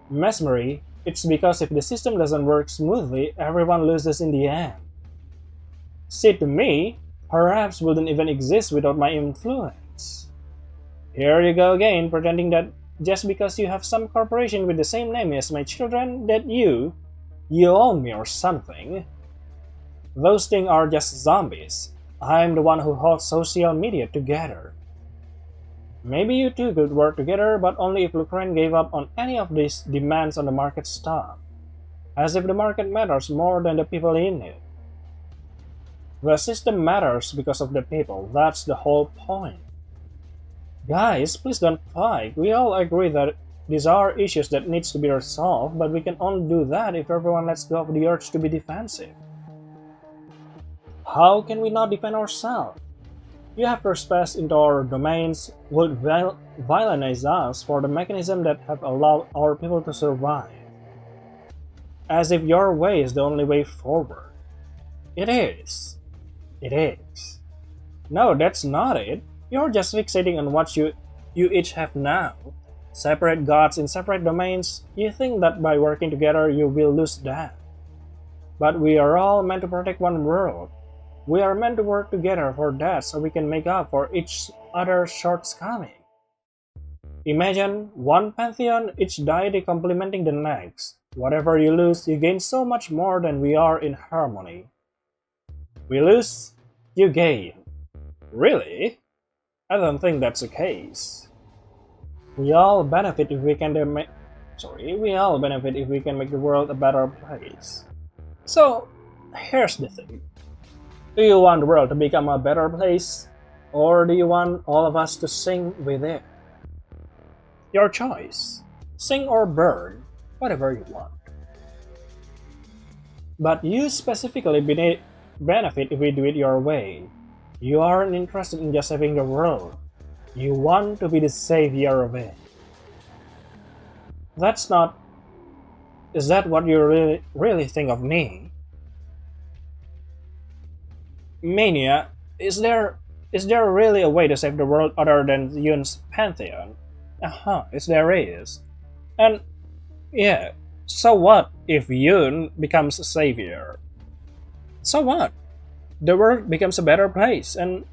Mesmery, it's because if the system doesn't work smoothly, everyone loses in the end. See, to me, perhaps wouldn't even exist without my influence. Here you go again, pretending that just because you have some corporation with the same name as my children, that you own me or something. Those things are just zombies. I'm the one who holds social media together. Maybe you two could work together, but only if Lucraine gave up on any of these demands on the market stuff. As if the market matters more than the people in it. The system matters because of the people, that's the whole point. Guys, please don't fight. We all agree that these are issues that needs to be resolved, but we can only do that if everyone lets go of the urge to be defensive. How can we not defend ourselves? You have trespassed into our domains, would villainize us for the mechanism that have allowed our people to survive. As if your way is the only way forward. It is. It is. No, that's not it. You're just fixating on what you each have now. Separate gods in separate domains. You think that by working together you will lose that. But we are all meant to protect one world. We are meant to work together for that so we can make up for each other's shortcomings. Imagine one pantheon, each deity complementing the next. Whatever you lose, you gain so much more than we are in harmony. We lose, you gain. Really? I don't think that's the case. We all benefit if we can make the world a better place. So, here's the thing. Do you want the world to become a better place, or do you want all of us to sing with it? Your choice. Sing or burn, whatever you want. But you specifically benefit if we do it your way. You aren't interested in just saving the world. You want to be the savior of it. That's not... Is that what you really think of me? Mania, is there really a way to save the world other than Yun's pantheon? Yes there is. And yeah, so what if Yun becomes a savior? So what? The world becomes a better place and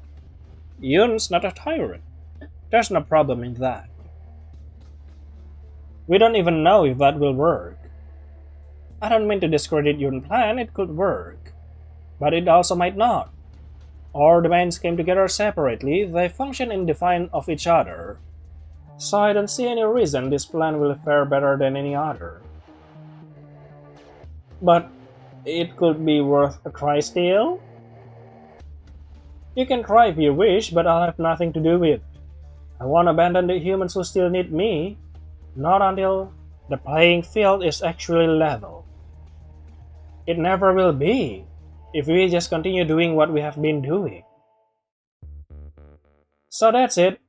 Yun's not a tyrant. There's no problem in that. We don't even know if that will work. I don't mean to discredit Yun's plan, it could work. But it also might not. Our domains came together separately, they function independent of each other. So I don't see any reason this plan will fare better than any other. But it could be worth a try still? You can try if you wish, but I'll have nothing to do with it. I won't abandon the humans who still need me, not until the playing field is actually level. It never will be, if we just continue doing what we have been doing. So that's it.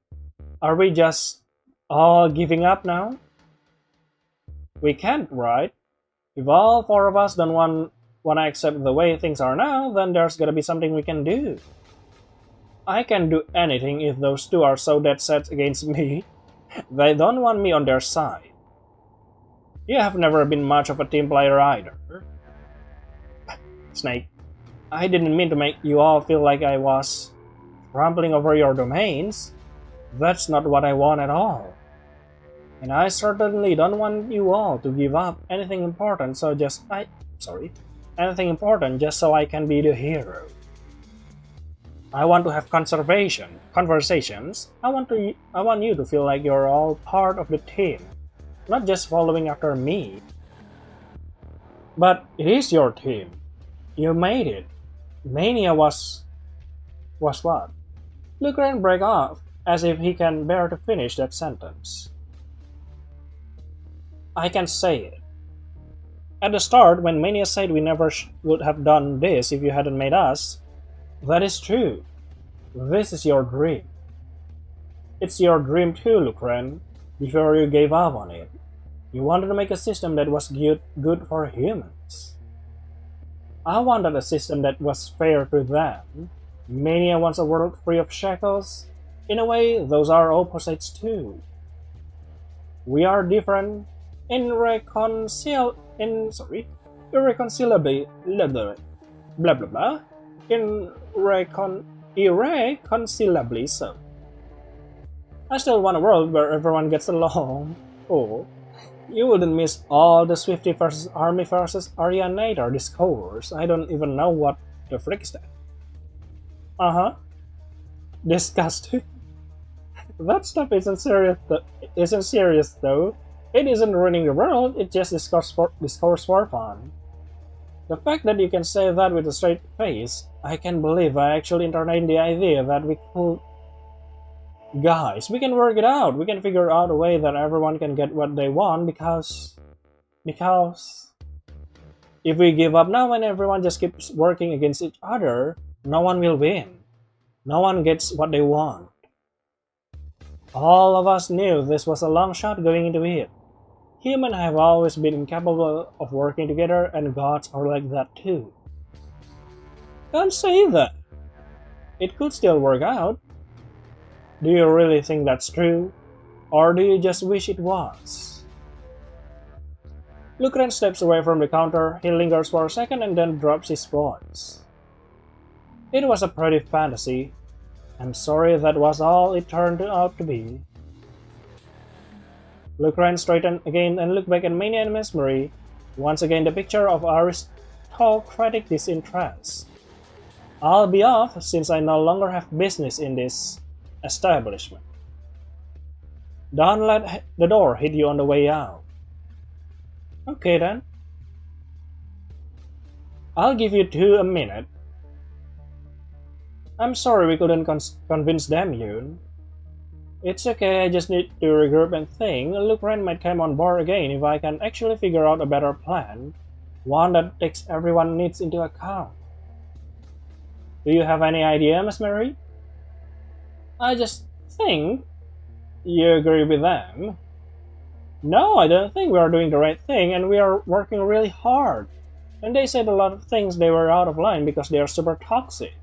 Are we just all giving up now? We can't, right? If all four of us don't want to accept the way things are now, then there's gotta be something we can do. I can do anything if those two are so dead set against me. They don't want me on their side. You have never been much of a team player either. Snake, I didn't mean to make you all feel like I was trampling over your domains. That's not what I want at all. And I certainly don't want you all to give up anything important just so I can be the hero. I want to have conversations. I want you to feel like you're all part of the team, not just following after me. But it is your team. You made it. Mania was what? Lucraine break off, as if he can bear to finish that sentence. I can say it. At the start, when Mania said we never would have done this if you hadn't made us, that is true. This is your dream. It's your dream too, Lucraine, before you gave up on it. You wanted to make a system that was good for humans. I wanted a system that was fair to them. Mania wants a world free of shackles. In a way, those are opposites too. We are different, irreconcilably, blah blah blah. Irreconcilably so. I still want a world where everyone gets along. Oh, you wouldn't miss all the Swifty versus Army versus Arianator discourse. I don't even know what the frick is that. Uh-huh. Disgusting. That stuff isn't serious though. It isn't ruining the world, it just discourse for fun. The fact that you can say that with a straight face, I can't believe I actually entertained the idea that we could. Guys, we can work it out. We can figure out a way that everyone can get what they want because if we give up now and everyone just keeps working against each other, no one will win. No one gets what they want. All of us knew this was a long shot going into it. Humans have always been incapable of working together, and gods are like that too. Don't say that. It could still work out. Do you really think that's true? Or do you just wish it was? Lucren steps away from the counter, he lingers for a second and then drops his voice. It was a pretty fantasy. I'm sorry that was all it turned out to be. Lucren straightened again and looked back at Mania and Mesmery, once again the picture of aristocratic disinterest. I'll be off since I no longer have business in this establishment. Don't let the door hit you on the way out. Okay then. I'll give you a minute. I'm sorry we couldn't convince them, Yoon. It's okay, I just need to regroup and think. Lucren might come on board again if I can actually figure out a better plan, one that takes everyone's needs into account. Do you have any idea, Miss Mary? I just think you agree with them. No, I don't think we are doing the right thing, and we are working really hard. And they said a lot of things they were out of line because they are super toxic.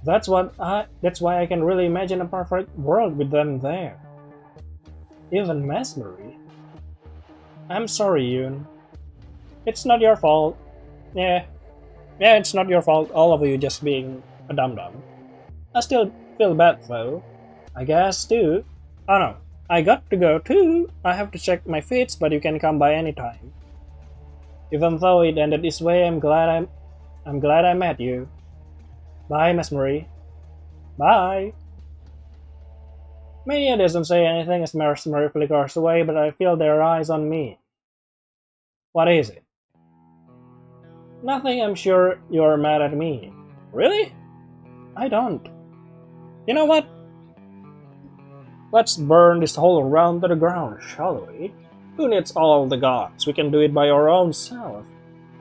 That's why I can really imagine a perfect world with them there. Even Mesmery. I'm sorry, Yoon. It's not your fault. Yeah, it's not your fault, all of you just being a dum-dum. I still feel bad though. I guess too. Oh no, I got to go too. I have to check my feeds, but you can come by anytime. Even though it ended this way, I'm glad I met you. Bye, Mesmery. Bye. Mania doesn't say anything as Mesmery flickers away, but I feel their eyes on me. What is it? Nothing, I'm sure you're mad at me. Really? I don't. You know what? Let's burn this whole realm to the ground, shall we? Who needs all of the gods? We can do it by our own self.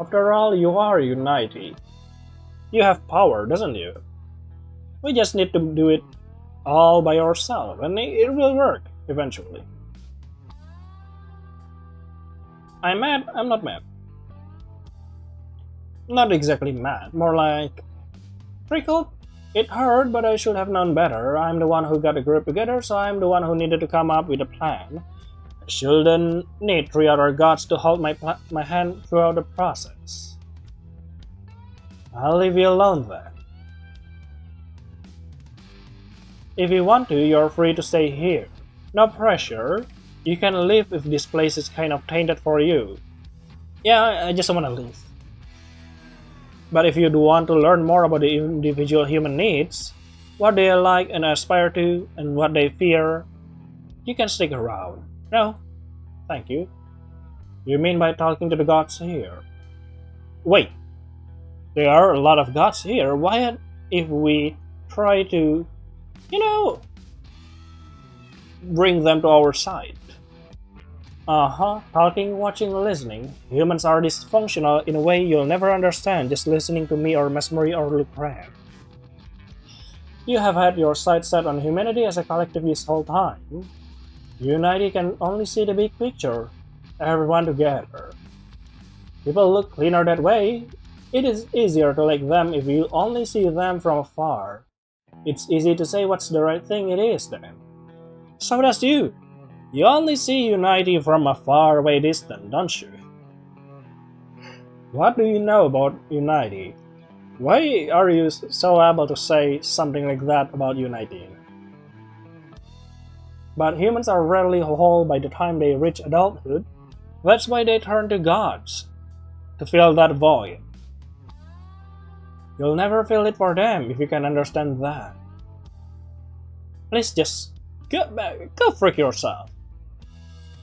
After all, you are Unity. You have power, doesn't you? We just need to do it all by ourselves, and it will work, eventually. I'm mad? I'm not mad. Not exactly mad, more like trickled. It hurt, but I should have known better. I'm the one who got the group together, so I'm the one who needed to come up with a plan. I shouldn't need 3 other gods to hold my hand throughout the process. I'll leave you alone then. If you want to, you're free to stay here. No pressure. You can leave if this place is kind of tainted for you. Yeah, I just want to leave. But if you do want to learn more about the individual human needs, what they like and aspire to, and what they fear, you can stick around. No, thank you. You mean by talking to the gods here? Wait, there are a lot of gods here. Why if we try to, bring them to our side? Talking, watching, listening. Humans are dysfunctional in a way you'll never understand just listening to me or Mesmery or Lucren. You have had your sights set on humanity as a collective this whole time. Unity can only see the big picture, everyone together. People look cleaner that way. It is easier to like them if you only see them from afar. It's easy to say what's the right thing it is then. So does you. You only see Unity from a far away distance, don't you? What do you know about Unity? Why are you so able to say something like that about uniting? But humans are rarely whole by the time they reach adulthood. That's why they turn to gods, to fill that void. You'll never feel it for them if you can understand that. Please just go freak yourself.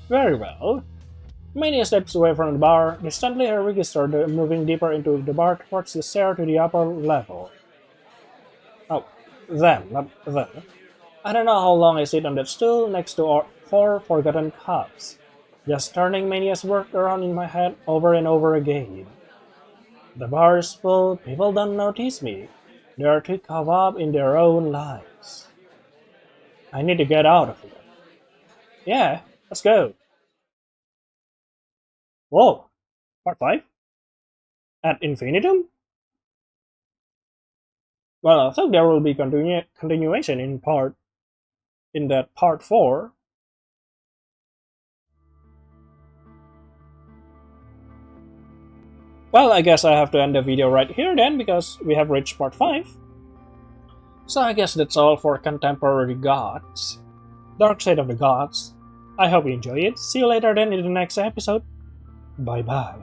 Very well. Many steps away from the bar, distantly I registered moving deeper into the bar towards the stair to the upper level. Oh, them, not them. I don't know how long I sit on that stool next to our 4 forgotten cups, just turning Mania's work around in my head over and over again. The bar is full, people don't notice me. They are too caught up in their own lives. I need to get out of here. Yeah, let's go. Whoa, part 5? At infinitum? Well, I think there will be continuation in that part 4. Well, I guess I have to end the video right here then because we have reached part 5. So I guess that's all for Contemporary Gods. Dark Side of the Gods. I hope you enjoy it. See you later then in the next episode. Bye bye.